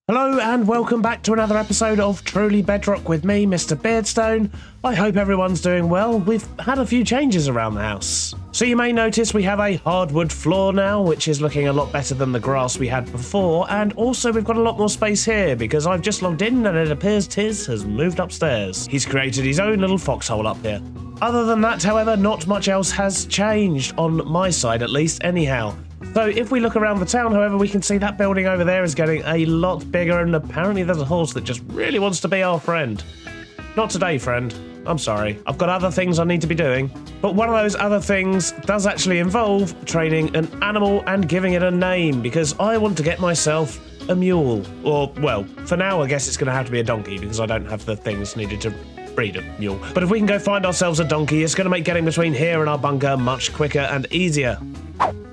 Hello and welcome back to another episode of Truly Bedrock with me, Mr. Beardstone. I hope everyone's doing well. We've had a few changes around the house. So you may notice we have a hardwood floor now, which is looking a lot better than the grass we had before, and also we've got a lot more space here because I've just logged in and it appears Tiz has moved upstairs. He's created his own little foxhole up here. Other than that, however, not much else has changed, on my side at least anyhow. So if we look around the town, however, we can see that building over there is getting a lot bigger, and apparently there's a horse that just really wants to be our friend. Not today, friend. I'm sorry. I've got other things I need to be doing. But one of those other things does actually involve training an animal and giving it a name, because I want to get myself a mule. Or, well, for now I guess it's going to have to be a donkey, because I don't have the things needed to breed a mule. But if we can go find ourselves a donkey, it's going to make getting between here and our bunker much quicker and easier.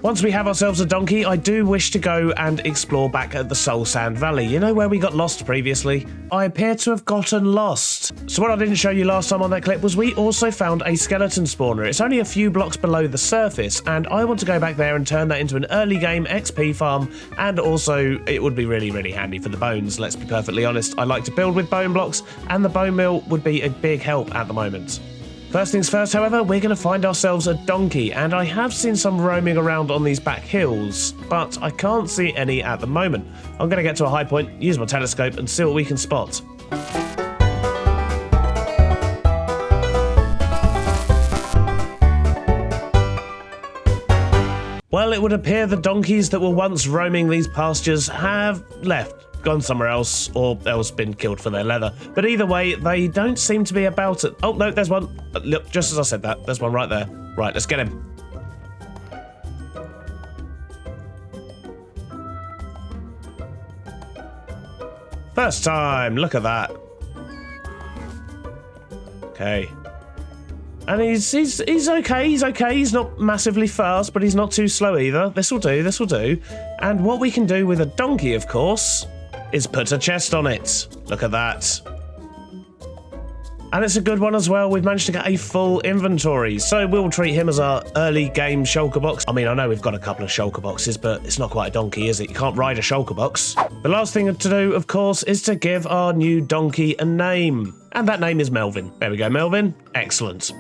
Once we have ourselves a donkey, I do wish to go and explore back at the Soul Sand Valley. You know where we got lost previously? I appear to have gotten lost. So what I didn't show you last time on that clip was we also found a skeleton spawner. It's only a few blocks below the surface, and I want to go back there and turn that into an early game XP farm, and also it would be really handy for the bones, let's be perfectly honest. I like to build with bone blocks, and the bone meal would be a big help at the moment. First things first, however, we're going to find ourselves a donkey, and I have seen some roaming around on these back hills, but I can't see any at the moment. I'm going to get to a high point, use my telescope, and see what we can spot. Well, it would appear the donkeys that were once roaming these pastures have left. Gone somewhere else, or else been killed for their leather. But either way, they don't seem to be about it. Oh, no, there's one. Look, just as I said that, there's one right there. Right, let's get him. First time, look at that. Okay. And he's okay, he's okay. He's not massively fast, but he's not too slow either. This'll do, this'll do. And what we can do with a donkey, of course, is put a chest on it. Look at that. And it's a good one as well. We've managed to get a full inventory, so we'll treat him as our early game shulker box. I mean, I know we've got a couple of shulker boxes, but it's not quite a donkey, is it? You can't ride a shulker box. The last thing to do, of course, is to give our new donkey a name. And that name is Melvin. There we go, Melvin. Excellent.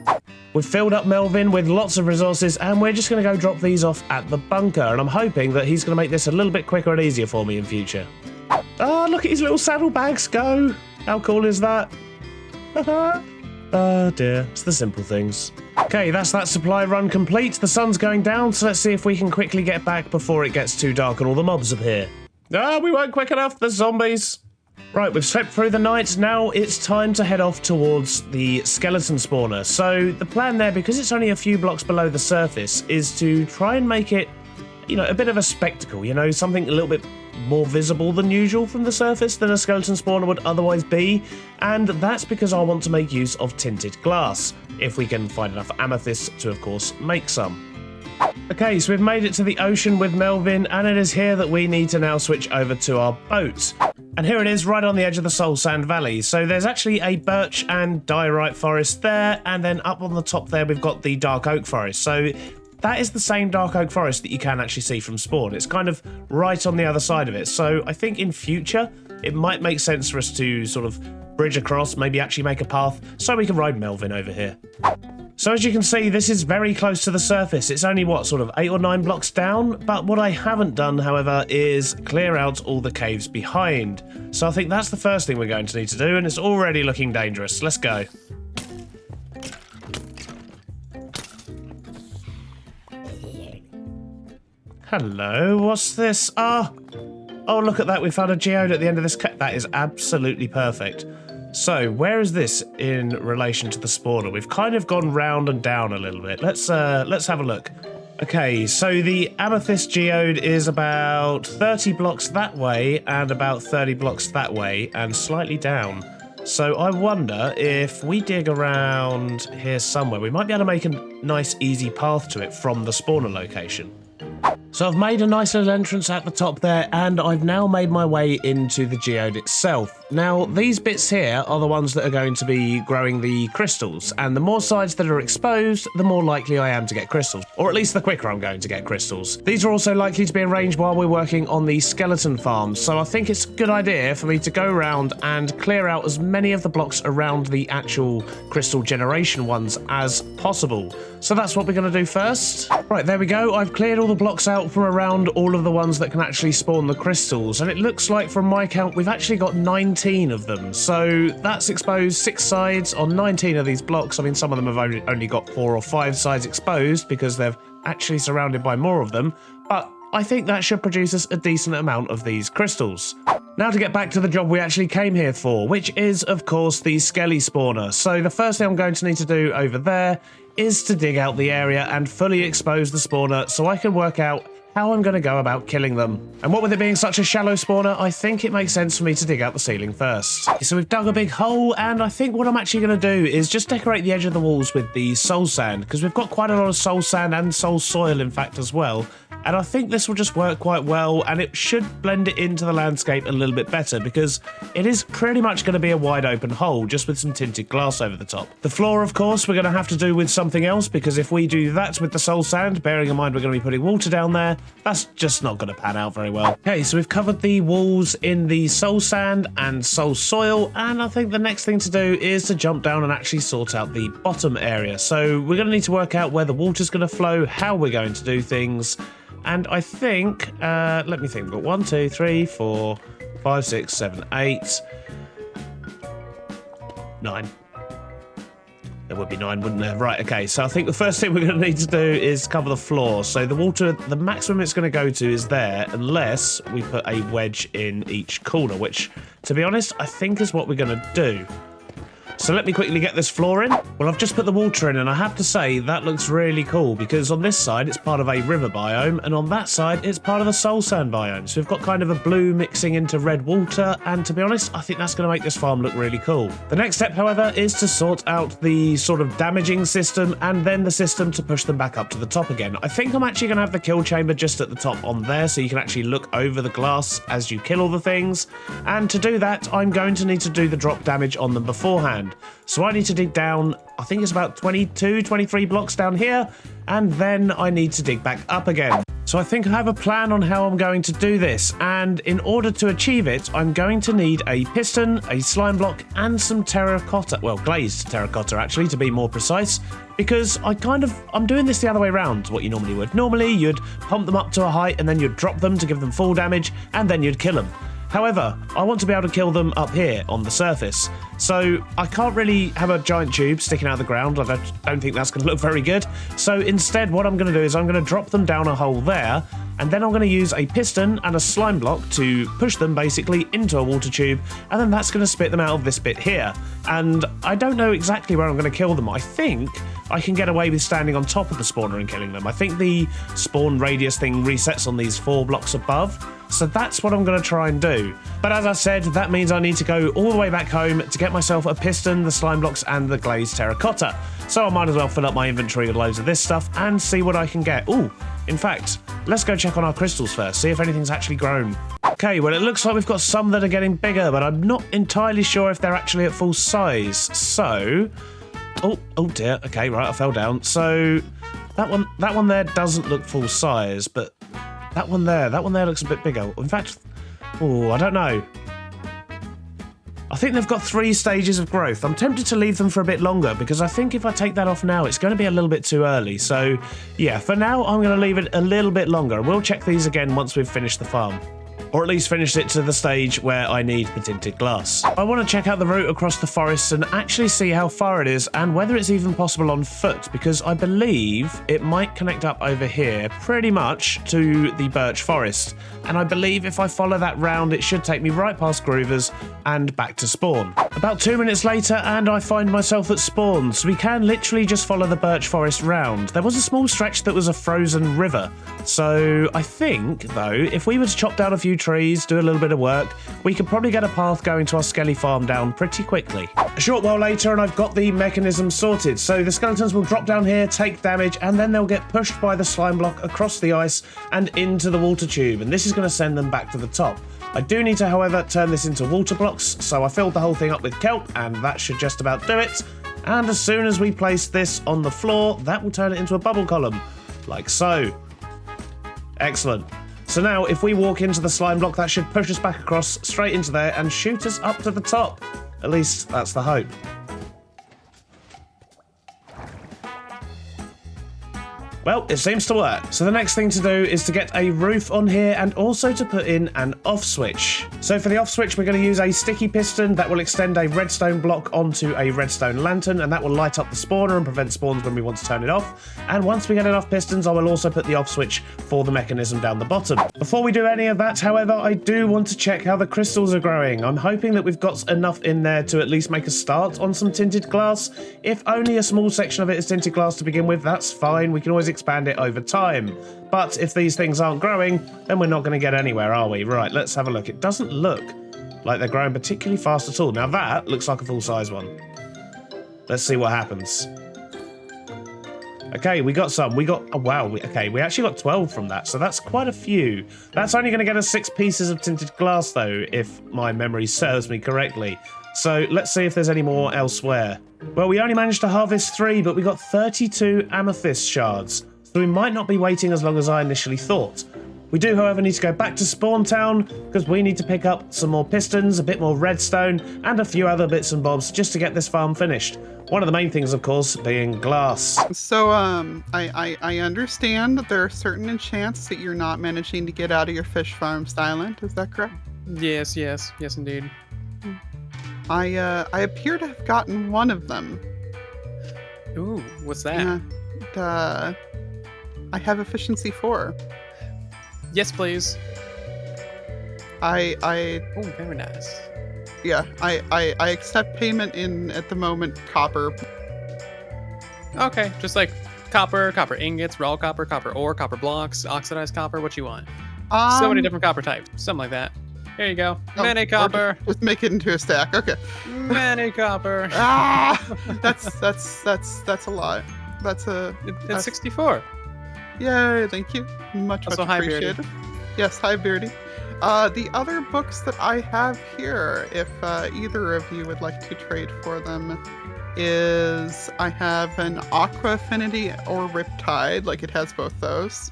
We've filled up Melvin with lots of resources, and we're just going to go drop these off at the bunker, and I'm hoping that he's going to make this a little bit quicker and easier for me in future. Oh, look at his little saddlebags go. How cool is that? Oh dear, it's the simple things. Okay, that's that supply run complete. The sun's going down, so let's see if we can quickly get back before it gets too dark and all the mobs appear. Ah, we weren't quick enough, there's zombies. Right, we've slept through the night. Now it's time to head off towards the skeleton spawner. So the plan there, because it's only a few blocks below the surface, is to try and make it, you know, a bit of a spectacle, you know, something a little bit more visible than usual from the surface than a skeleton spawner would otherwise be, and that's because I want to make use of tinted glass, if we can find enough amethyst to, of course, make some. Okay, so we've made it to the ocean with Melvin, and it is here that we need to now switch over to our boat. And here it is, right on the edge of the Soul Sand Valley. So there's actually a birch and diorite forest there, and then up on the top there we've got the dark oak forest. So that is the same dark oak forest that you can actually see from spawn. It's kind of right on the other side of it. So I think in future, it might make sense for us to sort of bridge across, maybe actually make a path, so we can ride Melvin over here. So as you can see, this is very close to the surface. It's only, what, sort of 8 or 9 blocks down? But what I haven't done, however, is clear out all the caves behind. So I think that's the first thing we're going to need to do, and it's already looking dangerous. Let's go. Hello, what's this? Oh, look at that. We found a geode at the end of this cave. That is absolutely perfect. So, where is this in relation to the spawner? We've kind of gone round and down a little bit. Let's have a look. Okay, so the amethyst geode is about 30 blocks that way and about 30 blocks that way and slightly down. So I wonder if we dig around here somewhere, we might be able to make a nice easy path to it from the spawner location. So I've made a nice little entrance at the top there, and I've now made my way into the geode itself. Now, these bits here are the ones that are going to be growing the crystals, and the more sides that are exposed, the more likely I am to get crystals, or at least the quicker I'm going to get crystals. These are also likely to be in range while we're working on the skeleton farm, so I think it's a good idea for me to go around and clear out as many of the blocks around the actual crystal generation ones as possible. So that's what we're going to do first. Right, there we go. I've cleared all the blocks out from around all of the ones that can actually spawn the crystals, and it looks like from my count we've actually got 19 of them. So that's exposed 6 sides on 19 of these blocks. I mean, some of them have only got 4 or 5 sides exposed because they're actually surrounded by more of them, but I think that should produce us a decent amount of these crystals. Now to get back to the job we actually came here for, which is, of course, the skelly spawner. So the first thing I'm going to need to do over there is to dig out the area and fully expose the spawner so I can work out how I'm going to go about killing them. And what with it being such a shallow spawner, I think it makes sense for me to dig out the ceiling first. So we've dug a big hole, and I think what I'm actually going to do is just decorate the edge of the walls with the soul sand, because we've got quite a lot of soul sand and soul soil, in fact, as well. And I think this will just work quite well, and it should blend it into the landscape a little bit better, because it is pretty much going to be a wide open hole, just with some tinted glass over the top. The floor, of course, we're going to have to do with something else, because if we do that with the soul sand, bearing in mind we're going to be putting water down there, that's just not going to pan out very well. Okay, so we've covered the walls in the soul sand and soul soil, and I think the next thing to do is to jump down and actually sort out the bottom area. So we're going to need to work out where the water's going to flow, how we're going to do things, and I think, let me think, we've got 1, 2, 3, 4, 5, 6, 7, 8, 9. There would be 9, wouldn't there? Right, okay, so I think the first thing we're going to need to do is cover the floor. So the water, the maximum it's going to go to is there, unless we put a wedge in each corner, which, to be honest, I think is what we're going to do. So let me quickly get this floor in. Well, I've just put the water in, and I have to say that looks really cool, because on this side it's part of a river biome, and on that side it's part of a soul sand biome. So we've got kind of a blue mixing into red water, and to be honest, I think that's going to make this farm look really cool. The next step, however, is to sort out the sort of damaging system, and then the system to push them back up to the top again. I think I'm actually going to have the kill chamber just at the top on there, so you can actually look over the glass as you kill all the things. And to do that, I'm going to need to do the drop damage on them beforehand. So I need to dig down, I think it's about 22, 23 blocks down here, and then I need to dig back up again. So I think I have a plan on how I'm going to do this, and in order to achieve it, I'm going to need a piston, a slime block, and some terracotta, well, glazed terracotta actually, to be more precise, because I'm doing this the other way around to what you normally would. Normally, you'd pump them up to a height, and then you'd drop them to give them full damage, and then you'd kill them. However, I want to be able to kill them up here on the surface, so I can't really have a giant tube sticking out of the ground. I don't think that's going to look very good. So instead, what I'm going to do is I'm going to drop them down a hole there, and then I'm going to use a piston and a slime block to push them basically into a water tube, and then that's going to spit them out of this bit here. And I don't know exactly where I'm going to kill them. I think I can get away with standing on top of the spawner and killing them. I think the spawn radius thing resets on these 4 blocks above. So that's what I'm going to try and do. But as I said, that means I need to go all the way back home to get myself a piston, the slime blocks, and the glazed terracotta. So I might as well fill up my inventory with loads of this stuff and see what I can get. Ooh, in fact, let's go check on our crystals first, see if anything's actually grown. Okay, well, it looks like we've got some that are getting bigger, but I'm not entirely sure if they're actually at full size. So, oh dear. Okay, right, I fell down. So that one there doesn't look full size, but that one there looks a bit bigger. In fact, I don't know. I think they've got 3 stages of growth. I'm tempted to leave them for a bit longer, because I think if I take that off now, it's going to be a little bit too early. So yeah, for now, I'm going to leave it a little bit longer. We'll check these again once we've finished the farm. Or at least finished it to the stage where I need the tinted glass. I want to check out the route across the forests and actually see how far it is and whether it's even possible on foot, because I believe it might connect up over here pretty much to the birch forest. And I believe if I follow that round, it should take me right past Groovers and back to spawn. About 2 minutes later, and I find myself at spawn, so we can literally just follow the birch forest round. There was a small stretch that was a frozen river. So I think, though, if we were to chop down a few trees, do a little bit of work, we could probably get a path going to our skelly farm down pretty quickly. A short while later and I've got the mechanism sorted. So the skeletons will drop down here, take damage, and then they'll get pushed by the slime block across the ice and into the water tube. And this is going to send them back to the top. I do need to, however, turn this into water blocks. So I filled the whole thing up with kelp and that should just about do it. And as soon as we place this on the floor, that will turn it into a bubble column, like so. Excellent. So now, if we walk into the slime block, that should push us back across, straight into there, and shoot us up to the top. At least, that's the hope. Well, it seems to work. So the next thing to do is to get a roof on here and also to put in an off switch. So for the off switch, we're going to use a sticky piston that will extend a redstone block onto a redstone lantern, and that will light up the spawner and prevent spawns when we want to turn it off. And once we get enough pistons, I will also put the off switch for the mechanism down the bottom. Before we do any of that, however, I do want to check how the crystals are growing. I'm hoping that we've got enough in there to at least make a start on some tinted glass. If only a small section of it is tinted glass to begin with, that's fine. We can always expand it over time. But if these things aren't growing, then we're not going to get anywhere, are we? Right, let's have a look. It doesn't look like they're growing particularly fast at all. Now that looks like a full-size one. Let's see what happens. Okay, we got some. We got, oh wow, we actually got 12 from that, so that's quite a few. That's only going to get us 6 pieces of tinted glass, though, if my memory serves me correctly. So let's see if there's any more elsewhere. Well, we only managed to harvest 3, but we got 32 amethyst shards. So we might not be waiting as long as I initially thought. We do, however, need to go back to Spawn Town because we need to pick up some more pistons, a bit more redstone, and a few other bits and bobs just to get this farm finished. One of the main things, of course, being glass. So, I understand that there are certain enchants that you're not managing to get out of your fish farms island. Is that correct? Yes, indeed. I appear to have gotten one of them. Ooh, what's that? And, I have efficiency 4. Yes, please. Oh, very nice. Yeah, I accept payment in, at the moment, copper. Okay, just like copper ingots, raw copper ore, copper blocks, oxidized copper, what you want. So many different copper types, something like that. Here you go. Many copper. Just make it into a stack. Okay. Many copper. That's a lot. It's 64. Yay, thank you. Much appreciated. Beardy. Yes, hi Beardy. The other books that I have here, if either of you would like to trade for them, is I have an Aqua Affinity or Riptide, like it has both those.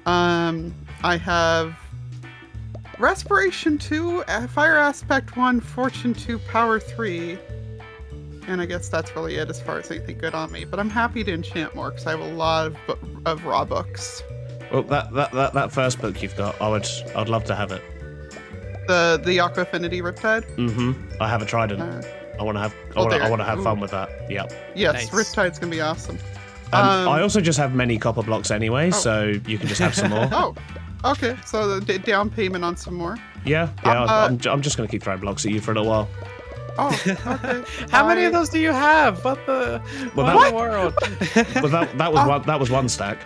I have Respiration 2, Fire Aspect 1, Fortune 2, Power 3. And I guess that's really it as far as anything good on me. But I'm happy to enchant more because I have a lot of raw books. Well, that first book you've got, I'd love to have it. The Aqua Affinity Riptide? Mm-hmm. I haven't tried it. I want to have fun with that. Yep. Yes, nice. Riptide's gonna be awesome. I also just have many copper blocks anyway, so you can just have some more. Oh, okay. So the down payment on some more. Yeah. I'm just gonna keep throwing blocks at you for a little while. Oh, okay. How many of those do you have? What the world? Well, that was one stack.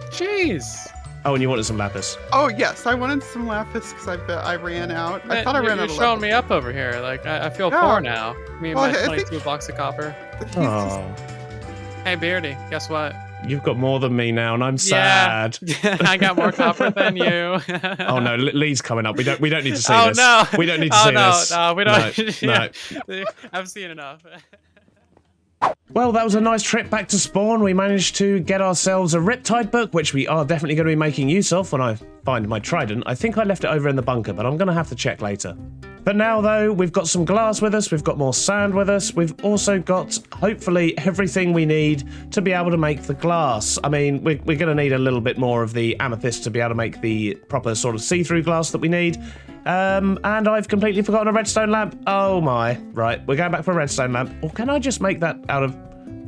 Jeez. Oh, and you wanted some lapis. Oh yes, I wanted some lapis because I ran out. I thought I ran out of lapis. You're showing me up over here. Like I feel poor now. Me and my 22 blocks of copper. Oh. Hey Beardy, guess what? You've got more than me now, and I'm sad. Yeah, I got more copper than you. Oh no, Lee's coming up. We don't need to see this. No. We don't need to see this. No, we don't. No. I've seen enough. Well, that was a nice trip back to spawn. We managed to get ourselves a Riptide book, which we are definitely going to be making use of when I find my trident. I think I left it over in the bunker, but I'm going to have to check later. But now, though, we've got some glass with us, we've got more sand with us, we've also got, hopefully, everything we need to be able to make the glass. I mean, we're going to need a little bit more of the amethyst to be able to make the proper sort of see-through glass that we need. And I've completely forgotten a redstone lamp. Oh my. Right, we're going back for a redstone lamp. Or can I just make that out of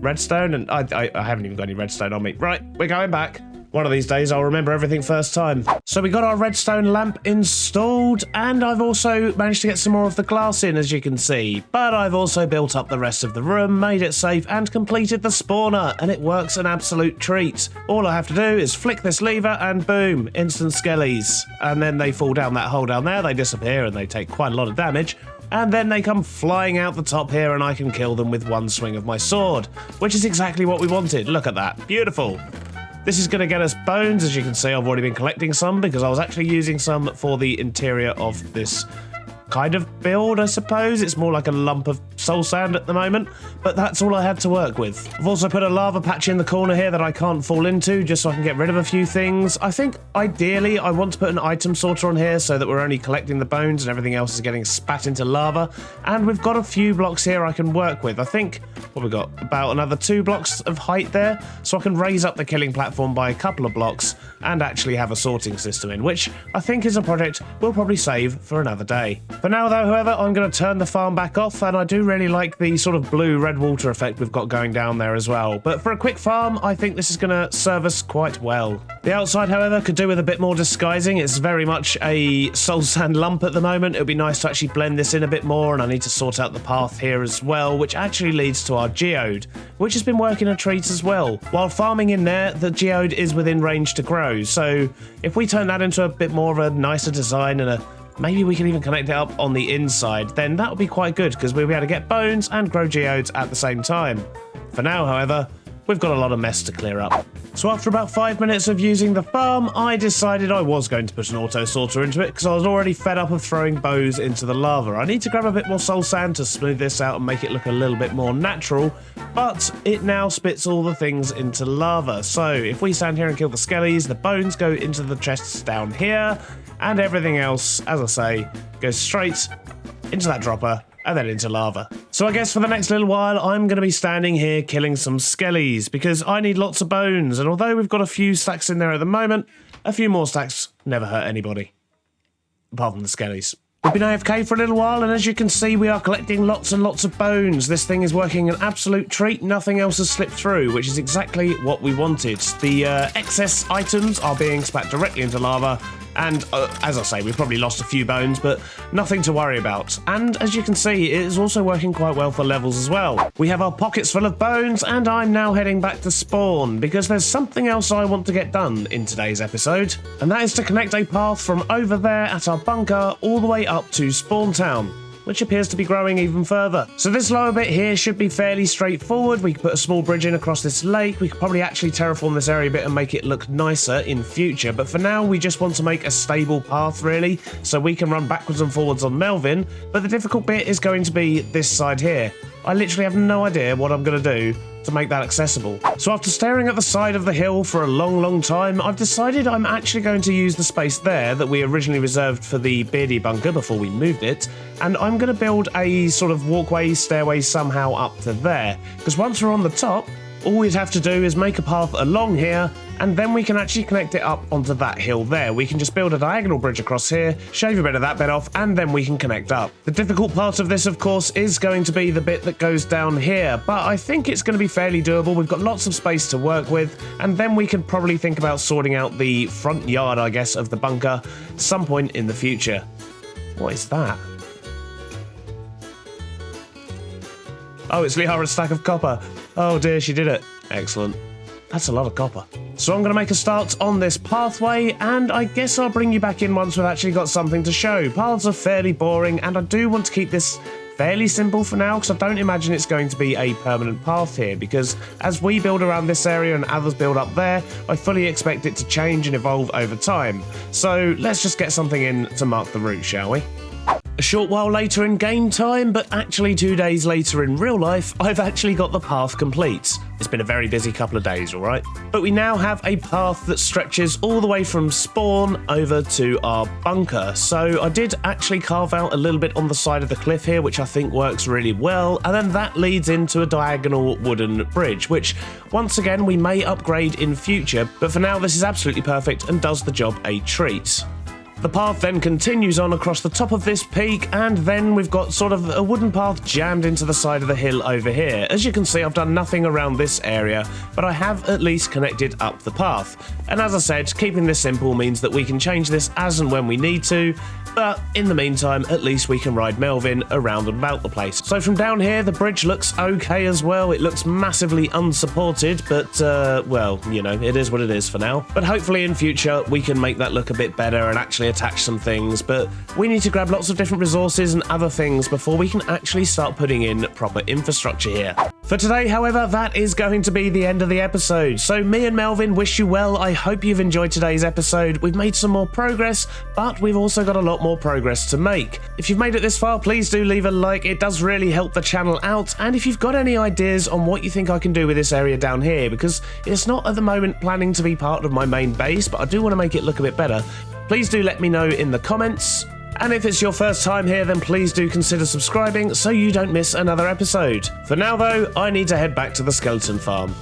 redstone? And I haven't even got any redstone on me. Right, we're going back. One of these days I'll remember everything first time. So we got our redstone lamp installed, and I've also managed to get some more of the glass in, as you can see. But I've also built up the rest of the room, made it safe, and completed the spawner, and it works an absolute treat. All I have to do is flick this lever and boom, instant skellies. And then they fall down that hole down there, they disappear, and they take quite a lot of damage. And then they come flying out the top here, and I can kill them with one swing of my sword, which is exactly what we wanted. Look at that. Beautiful. This is going to get us bones. As you can see, I've already been collecting some because I was actually using some for the interior of this kind of build, I suppose. It's more like a lump of soul sand at the moment, but that's all I had to work with. I've also put a lava patch in the corner here that I can't fall into, just so I can get rid of a few things. I think ideally I want to put an item sorter on here so that we're only collecting the bones and everything else is getting spat into lava. And we've got a few blocks here I can work with. I think, what we got, about another 2 blocks of height there, so I can raise up the killing platform by a couple of blocks and actually have a sorting system in, which I think is a project we'll probably save for another day. For now though, however, I'm going to turn the farm back off, and I do really like the sort of blue-red water effect we've got going down there as well. But for a quick farm, I think this is going to serve us quite well. The outside, however, could do with a bit more disguising. It's very much a soul sand lump at the moment. It would be nice to actually blend this in a bit more, and I need to sort out the path here as well, which actually leads to our geode, which has been working a treat as well. While farming in there, the geode is within range to grow, so if we turn that into a bit more of a nicer design and maybe we can even connect it up on the inside, then that would be quite good because we'll be able to get bones and grow geodes at the same time. For now, however, we've got a lot of mess to clear up. So after about 5 minutes of using the farm, I decided I was going to put an auto sorter into it because I was already fed up of throwing bows into the lava. I need to grab a bit more soul sand to smooth this out and make it look a little bit more natural, but it now spits all the things into lava. So if we stand here and kill the skellies, the bones go into the chests down here, and everything else, as I say, goes straight into that dropper and then into lava. So I guess for the next little while, I'm going to be standing here killing some skellies because I need lots of bones, and although we've got a few stacks in there at the moment, a few more stacks never hurt anybody. Apart from the skellies. We've been AFK for a little while, and as you can see, we are collecting lots and lots of bones. This thing is working an absolute treat. Nothing else has slipped through, which is exactly what we wanted. The excess items are being spat directly into lava, and as I say, we've probably lost a few bones, but nothing to worry about. And as you can see, it is also working quite well for levels as well. We have our pockets full of bones, and I'm now heading back to spawn, because there's something else I want to get done in today's episode, and that is to connect a path from over there at our bunker all the way up to Spawn Town, which appears to be growing even further. So this lower bit here should be fairly straightforward. We could put a small bridge in across this lake. We could probably actually terraform this area a bit and make it look nicer in future. But for now, we just want to make a stable path, really, so we can run backwards and forwards on Melvin. But the difficult bit is going to be this side here. I literally have no idea what I'm going to do to make that accessible. So after staring at the side of the hill for a long time, I've decided I'm actually going to use the space there that we originally reserved for the Beardy bunker before we moved it, and I'm going to build a sort of walkway, stairway somehow up to there, because once we're on the top, all we'd have to do is make a path along here, and then we can actually connect it up onto that hill there. We can just build a diagonal bridge across here, shave a bit of that bit off, and then we can connect up. The difficult part of this, of course, is going to be the bit that goes down here, but I think it's going to be fairly doable. We've got lots of space to work with, and then we can probably think about sorting out the front yard, I guess, of the bunker at some point in the future. What is that? Oh, it's Liara's stack of copper. Oh dear, she did it. Excellent. That's a lot of copper. So I'm going to make a start on this pathway, and I guess I'll bring you back in once we've actually got something to show. Paths are fairly boring, and I do want to keep this fairly simple for now, because I don't imagine it's going to be a permanent path here, because as we build around this area and others build up there, I fully expect it to change and evolve over time. So let's just get something in to mark the route, shall we? A short while later in game time, but actually 2 days later in real life, I've actually got the path complete. It's been a very busy couple of days, alright? But we now have a path that stretches all the way from spawn over to our bunker. So I did actually carve out a little bit on the side of the cliff here, which I think works really well, and then that leads into a diagonal wooden bridge, which once again we may upgrade in future, but for now this is absolutely perfect and does the job a treat. The path then continues on across the top of this peak, and then we've got sort of a wooden path jammed into the side of the hill over here. As you can see, I've done nothing around this area, but I have at least connected up the path. And as I said, keeping this simple means that we can change this as and when we need to, but in the meantime, at least we can ride Melvin around and about the place. So from down here, the bridge looks okay as well. It looks massively unsupported, but, well, you know, it is what it is for now. But hopefully in future, we can make that look a bit better and actually attach some things, but we need to grab lots of different resources and other things before we can actually start putting in proper infrastructure here. For today, however, that is going to be the end of the episode. So me and Melvin wish you well. I hope you've enjoyed today's episode. We've made some more progress, but we've also got a lot more progress to make. If you've made it this far, please do leave a like. It does really help the channel out. And if you've got any ideas on what you think I can do with this area down here, because it's not at the moment planning to be part of my main base, but I do want to make it look a bit better, please do let me know in the comments. And if it's your first time here, then please do consider subscribing so you don't miss another episode. For now though, I need to head back to the skeleton farm.